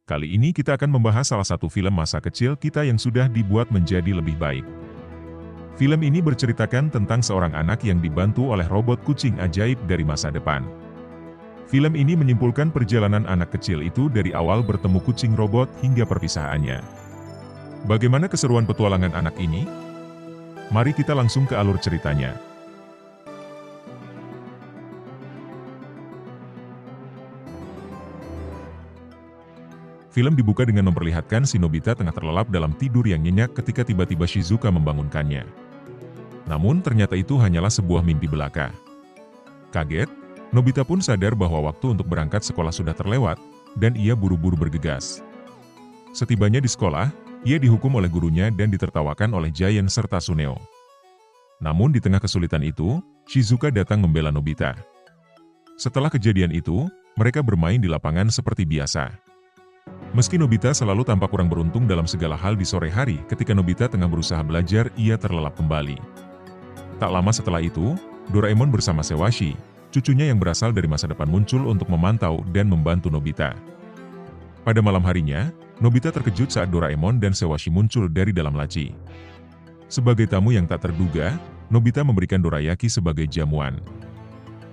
Kali ini kita akan membahas salah satu film masa kecil kita yang sudah dibuat menjadi lebih baik. Film ini berceritakan tentang seorang anak yang dibantu oleh robot kucing ajaib dari masa depan. Film ini menyimpulkan perjalanan anak kecil itu dari awal bertemu kucing robot hingga perpisahannya. Bagaimana keseruan petualangan anak ini? Mari kita langsung ke alur ceritanya. Film dibuka dengan memperlihatkan si Nobita tengah terlelap dalam tidur yang nyenyak ketika tiba-tiba Shizuka membangunkannya. Namun ternyata itu hanyalah sebuah mimpi belaka. Kaget, Nobita pun sadar bahwa waktu untuk berangkat sekolah sudah terlewat, dan ia buru-buru bergegas. Setibanya di sekolah, ia dihukum oleh gurunya dan ditertawakan oleh Giant serta Suneo. Namun di tengah kesulitan itu, Shizuka datang membela Nobita. Setelah kejadian itu, mereka bermain di lapangan seperti biasa. Meski Nobita selalu tampak kurang beruntung dalam segala hal di sore hari, ketika Nobita tengah berusaha belajar, ia terlelap kembali. Tak lama setelah itu, Doraemon bersama Sewashi, cucunya yang berasal dari masa depan muncul untuk memantau dan membantu Nobita. Pada malam harinya, Nobita terkejut saat Doraemon dan Sewashi muncul dari dalam laci. Sebagai tamu yang tak terduga, Nobita memberikan dorayaki sebagai jamuan.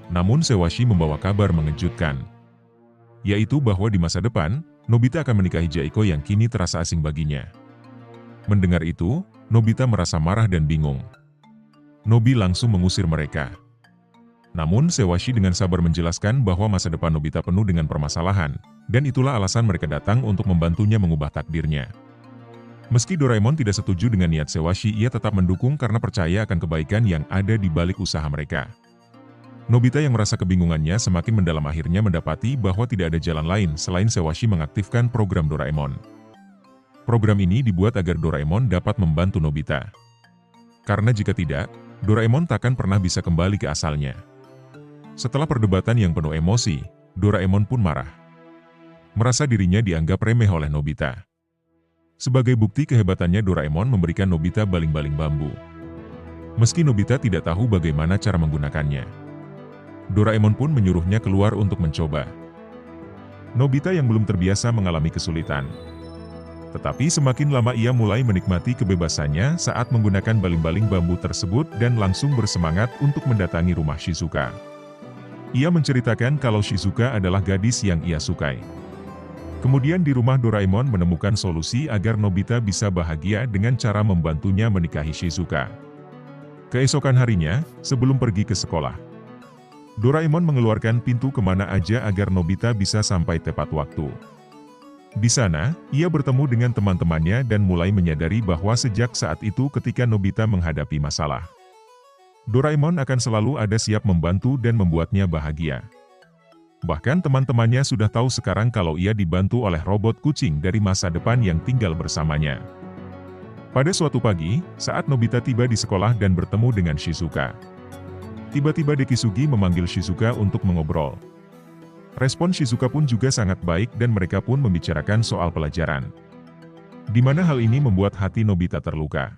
Namun Sewashi membawa kabar mengejutkan, yaitu bahwa di masa depan, Nobita akan menikahi Jaiko yang kini terasa asing baginya. Mendengar itu, Nobita merasa marah dan bingung. Nobi langsung mengusir mereka. Namun Sewashi dengan sabar menjelaskan bahwa masa depan Nobita penuh dengan permasalahan, dan itulah alasan mereka datang untuk membantunya mengubah takdirnya. Meski Doraemon tidak setuju dengan niat Sewashi, ia tetap mendukung karena percaya akan kebaikan yang ada di balik usaha mereka. Nobita yang merasa kebingungannya semakin mendalam akhirnya mendapati bahwa tidak ada jalan lain selain Sewashi mengaktifkan program Doraemon. Program ini dibuat agar Doraemon dapat membantu Nobita. Karena jika tidak, Doraemon takkan pernah bisa kembali ke asalnya. Setelah perdebatan yang penuh emosi, Doraemon pun marah. Merasa dirinya dianggap remeh oleh Nobita. Sebagai bukti kehebatannya, Doraemon memberikan Nobita baling-baling bambu. Meski Nobita tidak tahu bagaimana cara menggunakannya, Doraemon pun menyuruhnya keluar untuk mencoba. Nobita yang belum terbiasa mengalami kesulitan. Tetapi semakin lama ia mulai menikmati kebebasannya saat menggunakan baling-baling bambu tersebut dan langsung bersemangat untuk mendatangi rumah Shizuka. Ia menceritakan kalau Shizuka adalah gadis yang ia sukai. Kemudian di rumah Doraemon menemukan solusi agar Nobita bisa bahagia dengan cara membantunya menikahi Shizuka. Keesokan harinya, sebelum pergi ke sekolah, Doraemon mengeluarkan pintu kemana aja agar Nobita bisa sampai tepat waktu. Di sana, ia bertemu dengan teman-temannya dan mulai menyadari bahwa sejak saat itu ketika Nobita menghadapi masalah, Doraemon akan selalu ada siap membantu dan membuatnya bahagia. Bahkan teman-temannya sudah tahu sekarang kalau ia dibantu oleh robot kucing dari masa depan yang tinggal bersamanya. Pada suatu pagi, saat Nobita tiba di sekolah dan bertemu dengan Shizuka, tiba-tiba Dekisugi memanggil Shizuka untuk mengobrol. Respon Shizuka pun juga sangat baik dan mereka pun membicarakan soal pelajaran. Di mana hal ini membuat hati Nobita terluka.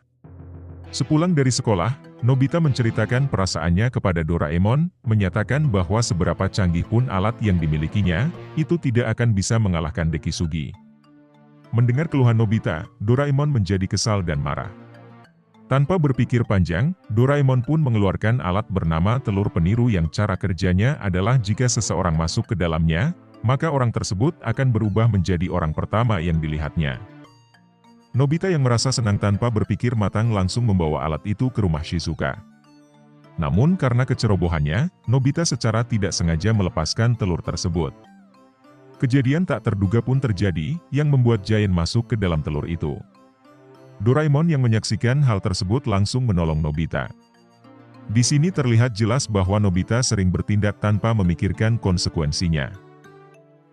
Sepulang dari sekolah, Nobita menceritakan perasaannya kepada Doraemon, menyatakan bahwa seberapa canggih pun alat yang dimilikinya, itu tidak akan bisa mengalahkan Dekisugi. Mendengar keluhan Nobita, Doraemon menjadi kesal dan marah. Tanpa berpikir panjang, Doraemon pun mengeluarkan alat bernama telur peniru yang cara kerjanya adalah jika seseorang masuk ke dalamnya, maka orang tersebut akan berubah menjadi orang pertama yang dilihatnya. Nobita yang merasa senang tanpa berpikir matang langsung membawa alat itu ke rumah Shizuka. Namun karena kecerobohannya, Nobita secara tidak sengaja melepaskan telur tersebut. Kejadian tak terduga pun terjadi, yang membuat Giant masuk ke dalam telur itu. Doraemon yang menyaksikan hal tersebut langsung menolong Nobita. Di sini terlihat jelas bahwa Nobita sering bertindak tanpa memikirkan konsekuensinya.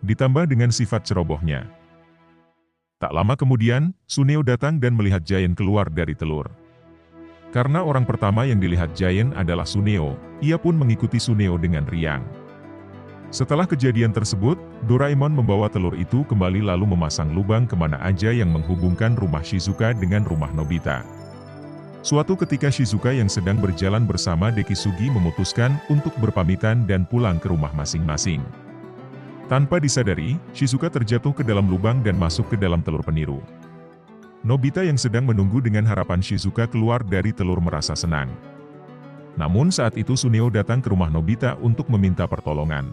Ditambah dengan sifat cerobohnya. Tak lama kemudian, Suneo datang dan melihat Giant keluar dari telur. Karena orang pertama yang dilihat Giant adalah Suneo, ia pun mengikuti Suneo dengan riang. Setelah kejadian tersebut, Doraemon membawa telur itu kembali lalu memasang lubang kemana aja yang menghubungkan rumah Shizuka dengan rumah Nobita. Suatu ketika Shizuka yang sedang berjalan bersama Dekisugi memutuskan untuk berpamitan dan pulang ke rumah masing-masing. Tanpa disadari, Shizuka terjatuh ke dalam lubang dan masuk ke dalam telur peniru. Nobita yang sedang menunggu dengan harapan Shizuka keluar dari telur merasa senang. Namun saat itu Suneo datang ke rumah Nobita untuk meminta pertolongan.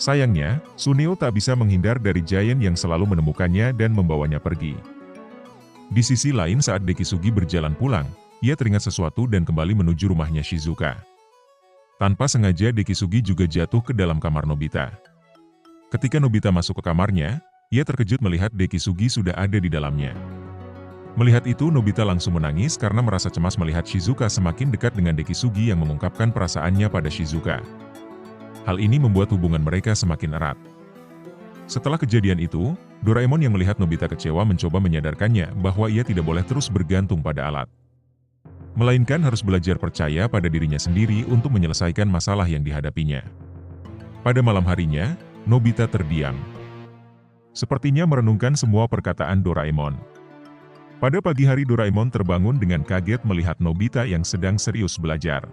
Sayangnya, Suneo tak bisa menghindar dari Giant yang selalu menemukannya dan membawanya pergi. Di sisi lain saat Dekisugi berjalan pulang, ia teringat sesuatu dan kembali menuju rumahnya Shizuka. Tanpa sengaja Dekisugi juga jatuh ke dalam kamar Nobita. Ketika Nobita masuk ke kamarnya, ia terkejut melihat Dekisugi sudah ada di dalamnya. Melihat itu Nobita langsung menangis karena merasa cemas melihat Shizuka semakin dekat dengan Dekisugi yang mengungkapkan perasaannya pada Shizuka. Hal ini membuat hubungan mereka semakin erat. Setelah kejadian itu, Doraemon yang melihat Nobita kecewa mencoba menyadarkannya bahwa ia tidak boleh terus bergantung pada alat. Melainkan harus belajar percaya pada dirinya sendiri untuk menyelesaikan masalah yang dihadapinya. Pada malam harinya, Nobita terdiam. Sepertinya merenungkan semua perkataan Doraemon. Pada pagi hari Doraemon terbangun dengan kaget melihat Nobita yang sedang serius belajar.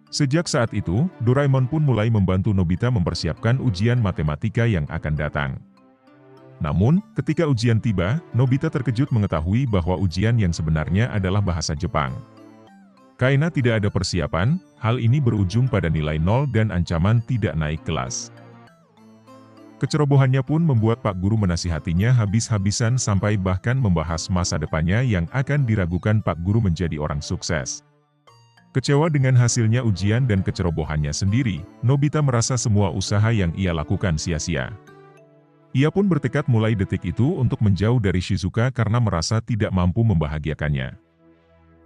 Sejak saat itu, Doraemon pun mulai membantu Nobita mempersiapkan ujian matematika yang akan datang. Namun, ketika ujian tiba, Nobita terkejut mengetahui bahwa ujian yang sebenarnya adalah bahasa Jepang. Karena tidak ada persiapan, hal ini berujung pada nilai 0 dan ancaman tidak naik kelas. Kecerobohannya pun membuat Pak Guru menasihatinya habis-habisan sampai bahkan membahas masa depannya yang akan diragukan Pak Guru menjadi orang sukses. Kecewa dengan hasilnya ujian dan kecerobohannya sendiri, Nobita merasa semua usaha yang ia lakukan sia-sia. Ia pun bertekad mulai detik itu untuk menjauh dari Shizuka karena merasa tidak mampu membahagiakannya.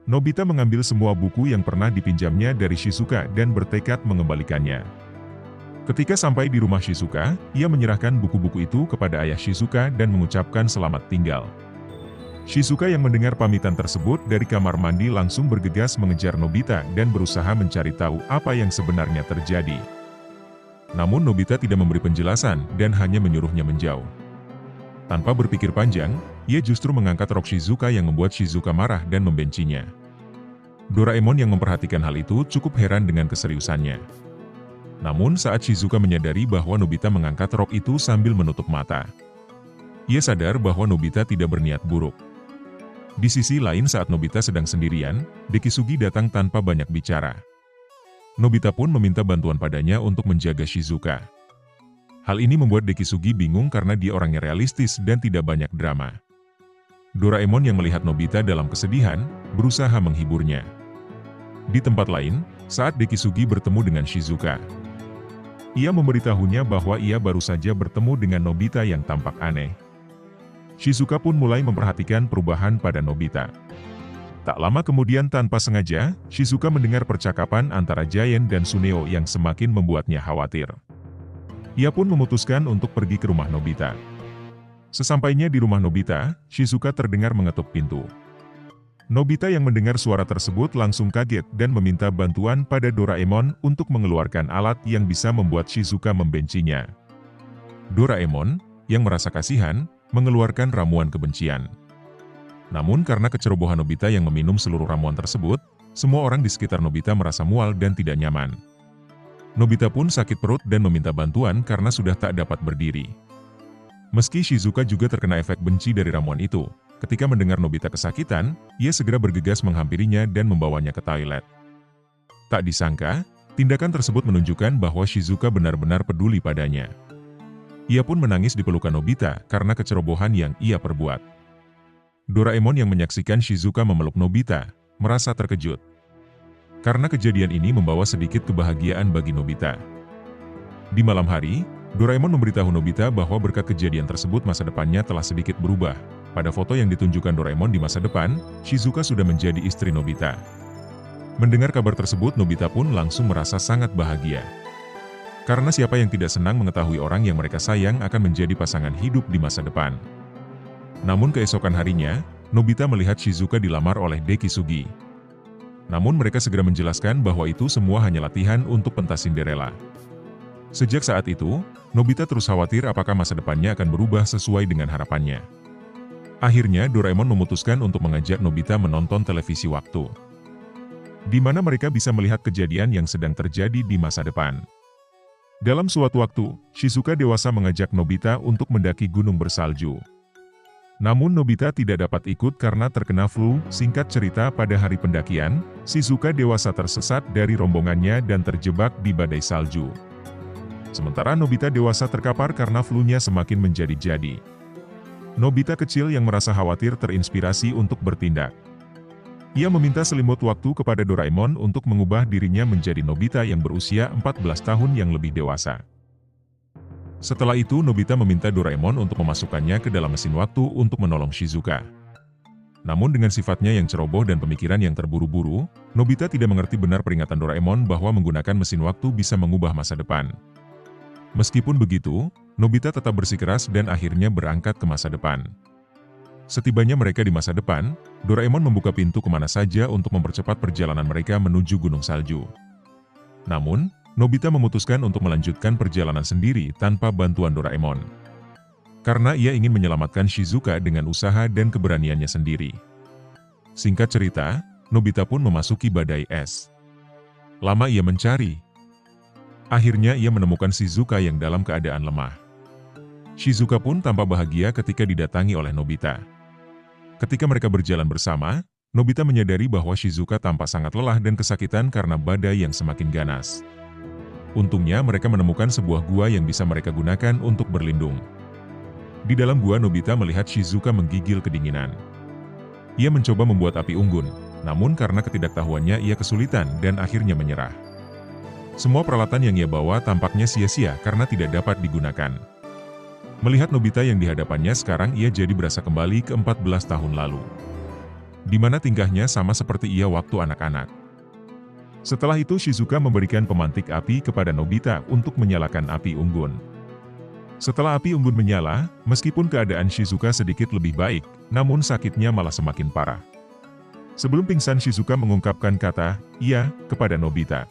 Nobita mengambil semua buku yang pernah dipinjamnya dari Shizuka dan bertekad mengembalikannya. Ketika sampai di rumah Shizuka, ia menyerahkan buku-buku itu kepada ayah Shizuka dan mengucapkan selamat tinggal. Shizuka yang mendengar pamitan tersebut dari kamar mandi langsung bergegas mengejar Nobita dan berusaha mencari tahu apa yang sebenarnya terjadi. Namun Nobita tidak memberi penjelasan dan hanya menyuruhnya menjauh. Tanpa berpikir panjang, ia justru mengangkat rok Shizuka yang membuat Shizuka marah dan membencinya. Doraemon yang memperhatikan hal itu cukup heran dengan keseriusannya. Namun saat Shizuka menyadari bahwa Nobita mengangkat rok itu sambil menutup mata, ia sadar bahwa Nobita tidak berniat buruk. Di sisi lain saat Nobita sedang sendirian, Dekisugi datang tanpa banyak bicara. Nobita pun meminta bantuan padanya untuk menjaga Shizuka. Hal ini membuat Dekisugi bingung karena dia orangnya realistis dan tidak banyak drama. Doraemon yang melihat Nobita dalam kesedihan, berusaha menghiburnya. Di tempat lain, saat Dekisugi bertemu dengan Shizuka, ia memberitahunya bahwa ia baru saja bertemu dengan Nobita yang tampak aneh. Shizuka pun mulai memperhatikan perubahan pada Nobita. Tak lama kemudian tanpa sengaja, Shizuka mendengar percakapan antara Giant dan Suneo yang semakin membuatnya khawatir. Ia pun memutuskan untuk pergi ke rumah Nobita. Sesampainya di rumah Nobita, Shizuka terdengar mengetuk pintu. Nobita yang mendengar suara tersebut langsung kaget dan meminta bantuan pada Doraemon untuk mengeluarkan alat yang bisa membuat Shizuka membencinya. Doraemon, yang merasa kasihan, mengeluarkan ramuan kebencian. Namun karena kecerobohan Nobita yang meminum seluruh ramuan tersebut, semua orang di sekitar Nobita merasa mual dan tidak nyaman. Nobita pun sakit perut dan meminta bantuan karena sudah tak dapat berdiri. Meski Shizuka juga terkena efek benci dari ramuan itu, ketika mendengar Nobita kesakitan, ia segera bergegas menghampirinya dan membawanya ke toilet. Tak disangka, tindakan tersebut menunjukkan bahwa Shizuka benar-benar peduli padanya. Ia pun menangis di pelukan Nobita karena kecerobohan yang ia perbuat. Doraemon yang menyaksikan Shizuka memeluk Nobita, merasa terkejut. Karena kejadian ini membawa sedikit kebahagiaan bagi Nobita. Di malam hari, Doraemon memberitahu Nobita bahwa berkat kejadian tersebut masa depannya telah sedikit berubah. Pada foto yang ditunjukkan Doraemon di masa depan, Shizuka sudah menjadi istri Nobita. Mendengar kabar tersebut, Nobita pun langsung merasa sangat bahagia. Karena siapa yang tidak senang mengetahui orang yang mereka sayang akan menjadi pasangan hidup di masa depan. Namun keesokan harinya, Nobita melihat Shizuka dilamar oleh Dekisugi. Namun mereka segera menjelaskan bahwa itu semua hanya latihan untuk pentas Cinderella. Sejak saat itu, Nobita terus khawatir apakah masa depannya akan berubah sesuai dengan harapannya. Akhirnya Doraemon memutuskan untuk mengajak Nobita menonton televisi waktu, di mana mereka bisa melihat kejadian yang sedang terjadi di masa depan. Dalam suatu waktu, Shizuka dewasa mengajak Nobita untuk mendaki gunung bersalju. Namun Nobita tidak dapat ikut karena terkena flu. Singkat cerita, pada hari pendakian, Shizuka dewasa tersesat dari rombongannya dan terjebak di badai salju. Sementara Nobita dewasa terkapar karena flu-nya semakin menjadi-jadi. Nobita kecil yang merasa khawatir terinspirasi untuk bertindak. Ia meminta selimut waktu kepada Doraemon untuk mengubah dirinya menjadi Nobita yang berusia 14 tahun yang lebih dewasa. Setelah itu Nobita meminta Doraemon untuk memasukkannya ke dalam mesin waktu untuk menolong Shizuka. Namun dengan sifatnya yang ceroboh dan pemikiran yang terburu-buru, Nobita tidak mengerti benar peringatan Doraemon bahwa menggunakan mesin waktu bisa mengubah masa depan. Meskipun begitu, Nobita tetap bersikeras dan akhirnya berangkat ke masa depan. Setibanya mereka di masa depan, Doraemon membuka pintu kemana saja untuk mempercepat perjalanan mereka menuju gunung salju. Namun, Nobita memutuskan untuk melanjutkan perjalanan sendiri tanpa bantuan Doraemon. Karena ia ingin menyelamatkan Shizuka dengan usaha dan keberaniannya sendiri. Singkat cerita, Nobita pun memasuki badai es. Lama ia mencari. Akhirnya ia menemukan Shizuka yang dalam keadaan lemah. Shizuka pun tampak bahagia ketika didatangi oleh Nobita. Ketika mereka berjalan bersama, Nobita menyadari bahwa Shizuka tampak sangat lelah dan kesakitan karena badai yang semakin ganas. Untungnya mereka menemukan sebuah gua yang bisa mereka gunakan untuk berlindung. Di dalam gua Nobita melihat Shizuka menggigil kedinginan. Ia mencoba membuat api unggun, namun karena ketidaktahuannya ia kesulitan dan akhirnya menyerah. Semua peralatan yang ia bawa tampaknya sia-sia karena tidak dapat digunakan. Melihat Nobita yang dihadapannya sekarang ia jadi berasa kembali ke 14 tahun lalu. Di mana tingkahnya sama seperti ia waktu anak-anak. Setelah itu Shizuka memberikan pemantik api kepada Nobita untuk menyalakan api unggun. Setelah api unggun menyala, meskipun keadaan Shizuka sedikit lebih baik, namun sakitnya malah semakin parah. Sebelum pingsan Shizuka mengungkapkan kata, "Iya," kepada Nobita.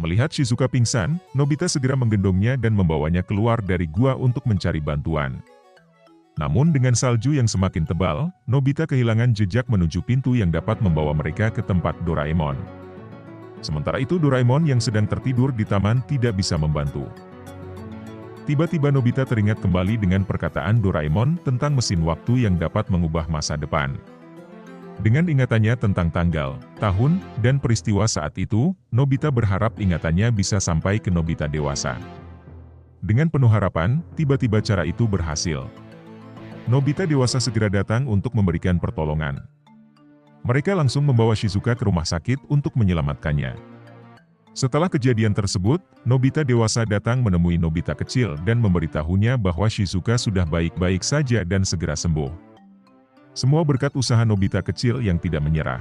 Melihat Shizuka pingsan, Nobita segera menggendongnya dan membawanya keluar dari gua untuk mencari bantuan. Namun dengan salju yang semakin tebal, Nobita kehilangan jejak menuju pintu yang dapat membawa mereka ke tempat Doraemon. Sementara itu Doraemon yang sedang tertidur di taman tidak bisa membantu. Tiba-tiba Nobita teringat kembali dengan perkataan Doraemon tentang mesin waktu yang dapat mengubah masa depan. Dengan ingatannya tentang tanggal, tahun, dan peristiwa saat itu, Nobita berharap ingatannya bisa sampai ke Nobita dewasa. Dengan penuh harapan, tiba-tiba cara itu berhasil. Nobita dewasa segera datang untuk memberikan pertolongan. Mereka langsung membawa Shizuka ke rumah sakit untuk menyelamatkannya. Setelah kejadian tersebut, Nobita dewasa datang menemui Nobita kecil dan memberitahunya bahwa Shizuka sudah baik-baik saja dan segera sembuh. Semua berkat usaha Nobita kecil yang tidak menyerah.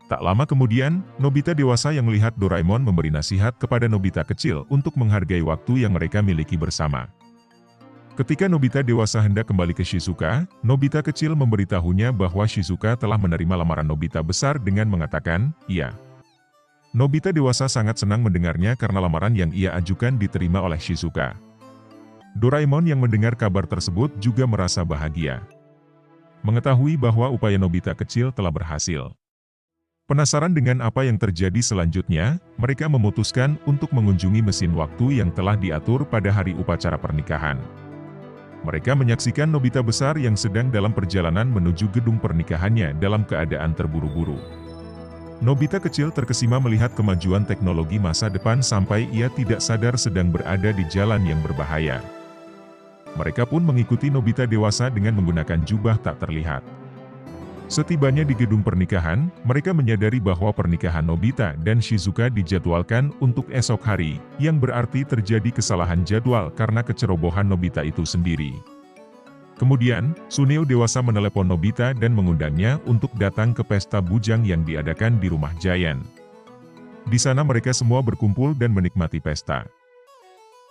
Tak lama kemudian, Nobita dewasa yang melihat Doraemon memberi nasihat kepada Nobita kecil untuk menghargai waktu yang mereka miliki bersama. Ketika Nobita dewasa hendak kembali ke Shizuka, Nobita kecil memberitahunya bahwa Shizuka telah menerima lamaran Nobita besar dengan mengatakan, "Iya." Nobita dewasa sangat senang mendengarnya karena lamaran yang ia ajukan diterima oleh Shizuka. Doraemon yang mendengar kabar tersebut juga merasa bahagia. Mengetahui bahwa upaya Nobita kecil telah berhasil. Penasaran dengan apa yang terjadi selanjutnya, mereka memutuskan untuk mengunjungi mesin waktu yang telah diatur pada hari upacara pernikahan. Mereka menyaksikan Nobita besar yang sedang dalam perjalanan menuju gedung pernikahannya dalam keadaan terburu-buru. Nobita kecil terkesima melihat kemajuan teknologi masa depan sampai ia tidak sadar sedang berada di jalan yang berbahaya. Mereka pun mengikuti Nobita dewasa dengan menggunakan jubah tak terlihat. Setibanya di gedung pernikahan, mereka menyadari bahwa pernikahan Nobita dan Shizuka dijadwalkan untuk esok hari, yang berarti terjadi kesalahan jadwal karena kecerobohan Nobita itu sendiri. Kemudian, Suneo dewasa menelepon Nobita dan mengundangnya untuk datang ke pesta bujang yang diadakan di rumah Giant. Di sana mereka semua berkumpul dan menikmati pesta.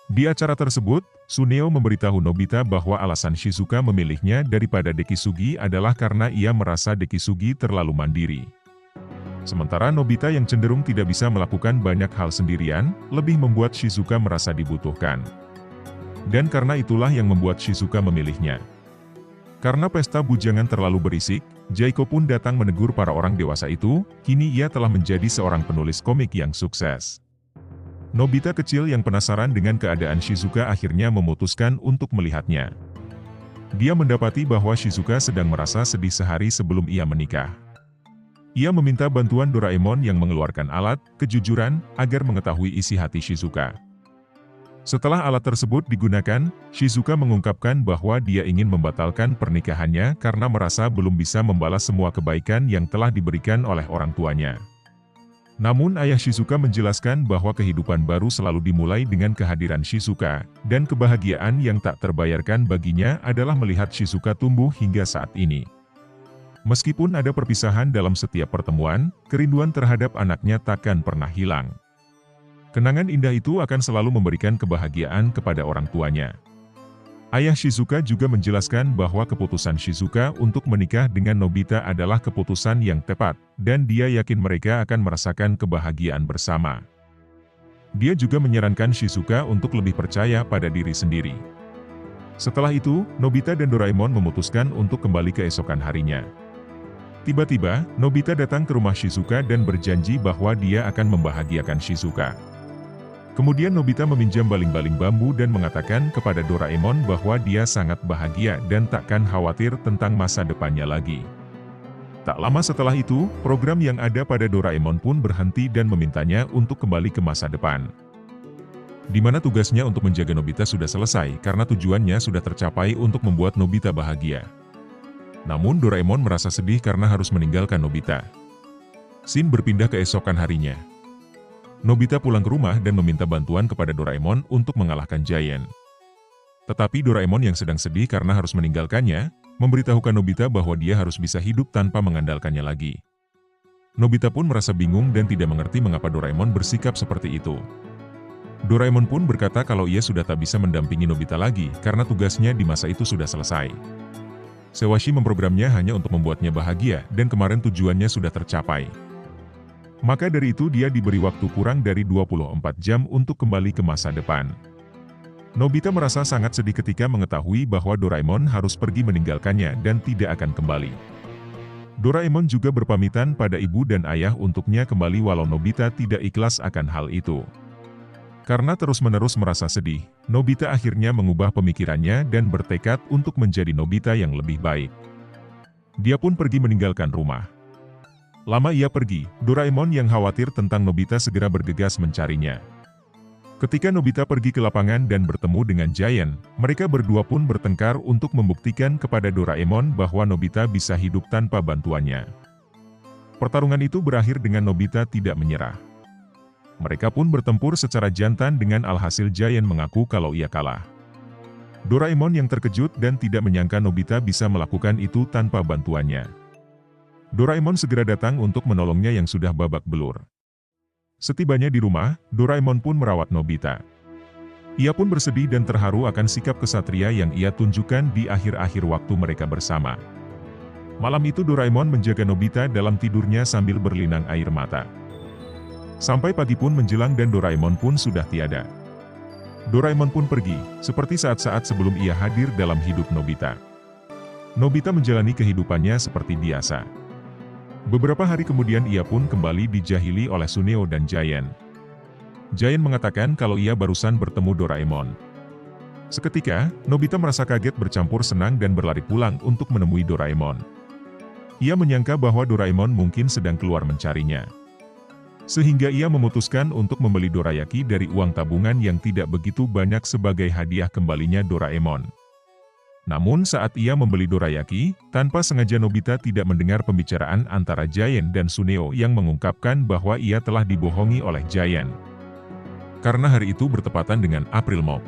Di acara tersebut, Suneo memberitahu Nobita bahwa alasan Shizuka memilihnya daripada Dekisugi adalah karena ia merasa Dekisugi terlalu mandiri. Sementara Nobita yang cenderung tidak bisa melakukan banyak hal sendirian, lebih membuat Shizuka merasa dibutuhkan. Dan karena itulah yang membuat Shizuka memilihnya. Karena pesta bujangan terlalu berisik, Jaiko pun datang menegur para orang dewasa itu, kini ia telah menjadi seorang penulis komik yang sukses. Nobita kecil yang penasaran dengan keadaan Shizuka akhirnya memutuskan untuk melihatnya. Dia mendapati bahwa Shizuka sedang merasa sedih sehari sebelum ia menikah. Ia meminta bantuan Doraemon yang mengeluarkan alat kejujuran agar mengetahui isi hati Shizuka. Setelah alat tersebut digunakan, Shizuka mengungkapkan bahwa dia ingin membatalkan pernikahannya karena merasa belum bisa membalas semua kebaikan yang telah diberikan oleh orang tuanya. Namun ayah Shizuka menjelaskan bahwa kehidupan baru selalu dimulai dengan kehadiran Shizuka, dan kebahagiaan yang tak terbayarkan baginya adalah melihat Shizuka tumbuh hingga saat ini. Meskipun ada perpisahan dalam setiap pertemuan, kerinduan terhadap anaknya takkan pernah hilang. Kenangan indah itu akan selalu memberikan kebahagiaan kepada orang tuanya. Ayah Shizuka juga menjelaskan bahwa keputusan Shizuka untuk menikah dengan Nobita adalah keputusan yang tepat, dan dia yakin mereka akan merasakan kebahagiaan bersama. Dia juga menyarankan Shizuka untuk lebih percaya pada diri sendiri. Setelah itu, Nobita dan Doraemon memutuskan untuk kembali keesokan harinya. Tiba-tiba, Nobita datang ke rumah Shizuka dan berjanji bahwa dia akan membahagiakan Shizuka. Kemudian Nobita meminjam baling-baling bambu dan mengatakan kepada Doraemon bahwa dia sangat bahagia dan takkan khawatir tentang masa depannya lagi. Tak lama setelah itu, program yang ada pada Doraemon pun berhenti dan memintanya untuk kembali ke masa depan. Di mana tugasnya untuk menjaga Nobita sudah selesai karena tujuannya sudah tercapai untuk membuat Nobita bahagia. Namun Doraemon merasa sedih karena harus meninggalkan Nobita. Scene berpindah ke esokan harinya. Nobita pulang ke rumah dan meminta bantuan kepada Doraemon untuk mengalahkan Giant. Tetapi Doraemon yang sedang sedih karena harus meninggalkannya, memberitahukan Nobita bahwa dia harus bisa hidup tanpa mengandalkannya lagi. Nobita pun merasa bingung dan tidak mengerti mengapa Doraemon bersikap seperti itu. Doraemon pun berkata kalau ia sudah tak bisa mendampingi Nobita lagi karena tugasnya di masa itu sudah selesai. Sewashi memprogramnya hanya untuk membuatnya bahagia dan kemarin tujuannya sudah tercapai. Maka dari itu dia diberi waktu kurang dari 24 jam untuk kembali ke masa depan. Nobita merasa sangat sedih ketika mengetahui bahwa Doraemon harus pergi meninggalkannya dan tidak akan kembali. Doraemon juga berpamitan pada ibu dan ayah untuknya kembali walau Nobita tidak ikhlas akan hal itu. Karena terus-menerus merasa sedih, Nobita akhirnya mengubah pemikirannya dan bertekad untuk menjadi Nobita yang lebih baik. Dia pun pergi meninggalkan rumah. Lama ia pergi, Doraemon yang khawatir tentang Nobita segera bergegas mencarinya. Ketika Nobita pergi ke lapangan dan bertemu dengan Giant, mereka berdua pun bertengkar untuk membuktikan kepada Doraemon bahwa Nobita bisa hidup tanpa bantuannya. Pertarungan itu berakhir dengan Nobita tidak menyerah. Mereka pun bertempur secara jantan dengan alhasil Giant mengaku kalau ia kalah. Doraemon yang terkejut dan tidak menyangka Nobita bisa melakukan itu tanpa bantuannya. Doraemon segera datang untuk menolongnya yang sudah babak belur. Setibanya di rumah, Doraemon pun merawat Nobita. Ia pun bersedih dan terharu akan sikap kesatria yang ia tunjukkan di akhir-akhir waktu mereka bersama. Malam itu Doraemon menjaga Nobita dalam tidurnya sambil berlinang air mata. Sampai pagi pun menjelang dan Doraemon pun sudah tiada. Doraemon pun pergi, seperti saat-saat sebelum ia hadir dalam hidup Nobita. Nobita menjalani kehidupannya seperti biasa. Beberapa hari kemudian ia pun kembali dijahili oleh Suneo dan Giant. Giant mengatakan kalau ia barusan bertemu Doraemon. Seketika, Nobita merasa kaget bercampur senang dan berlari pulang untuk menemui Doraemon. Ia menyangka bahwa Doraemon mungkin sedang keluar mencarinya. Sehingga ia memutuskan untuk membeli dorayaki dari uang tabungan yang tidak begitu banyak sebagai hadiah kembalinya Doraemon. Namun saat ia membeli dorayaki, tanpa sengaja Nobita tidak mendengar pembicaraan antara Giant dan Suneo yang mengungkapkan bahwa ia telah dibohongi oleh Giant. Karena hari itu bertepatan dengan April Mop.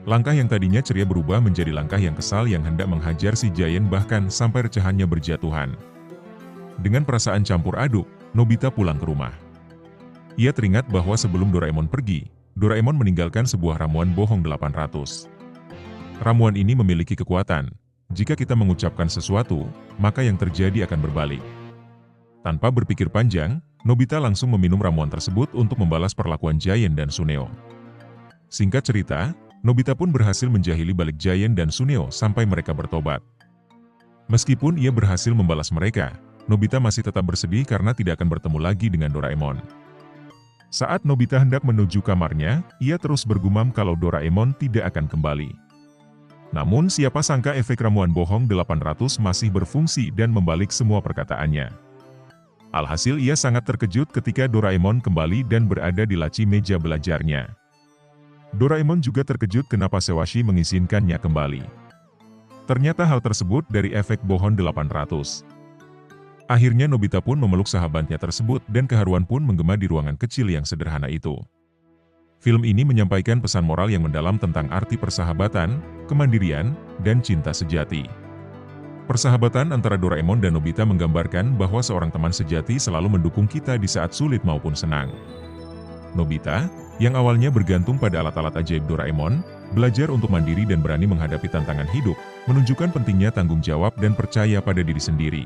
Langkah yang tadinya ceria berubah menjadi langkah yang kesal yang hendak menghajar si Giant bahkan sampai recahannya berjatuhan. Dengan perasaan campur aduk, Nobita pulang ke rumah. Ia teringat bahwa sebelum Doraemon pergi, Doraemon meninggalkan sebuah ramuan bohong 800. Ramuan ini memiliki kekuatan, jika kita mengucapkan sesuatu, maka yang terjadi akan berbalik. Tanpa berpikir panjang, Nobita langsung meminum ramuan tersebut untuk membalas perlakuan Giant dan Suneo. Singkat cerita, Nobita pun berhasil menjahili balik Giant dan Suneo sampai mereka bertobat. Meskipun ia berhasil membalas mereka, Nobita masih tetap bersedih karena tidak akan bertemu lagi dengan Doraemon. Saat Nobita hendak menuju kamarnya, ia terus bergumam kalau Doraemon tidak akan kembali. Namun siapa sangka efek ramuan bohong 800 masih berfungsi dan membalik semua perkataannya. Alhasil ia sangat terkejut ketika Doraemon kembali dan berada di laci meja belajarnya. Doraemon juga terkejut kenapa Sewashi mengizinkannya kembali. Ternyata hal tersebut dari efek bohong 800. Akhirnya Nobita pun memeluk sahabatnya tersebut dan keharuan pun menggema di ruangan kecil yang sederhana itu. Film ini menyampaikan pesan moral yang mendalam tentang arti persahabatan, kemandirian, dan cinta sejati. Persahabatan antara Doraemon dan Nobita menggambarkan bahwa seorang teman sejati selalu mendukung kita di saat sulit maupun senang. Nobita, yang awalnya bergantung pada alat-alat ajaib Doraemon, belajar untuk mandiri dan berani menghadapi tantangan hidup, menunjukkan pentingnya tanggung jawab dan percaya pada diri sendiri.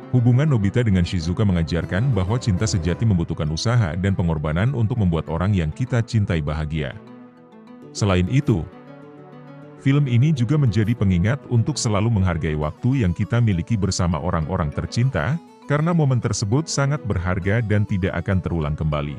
Hubungan Nobita dengan Shizuka mengajarkan bahwa cinta sejati membutuhkan usaha dan pengorbanan untuk membuat orang yang kita cintai bahagia. Selain itu, film ini juga menjadi pengingat untuk selalu menghargai waktu yang kita miliki bersama orang-orang tercinta, karena momen tersebut sangat berharga dan tidak akan terulang kembali.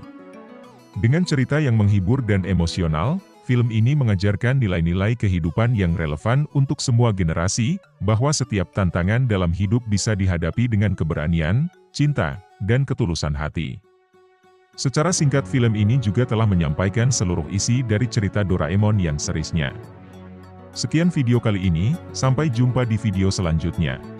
Dengan cerita yang menghibur dan emosional, film ini mengajarkan nilai-nilai kehidupan yang relevan untuk semua generasi, bahwa setiap tantangan dalam hidup bisa dihadapi dengan keberanian, cinta, dan ketulusan hati. Secara singkat film ini juga telah menyampaikan seluruh isi dari cerita Doraemon yang serisnya. Sekian video kali ini, sampai jumpa di video selanjutnya.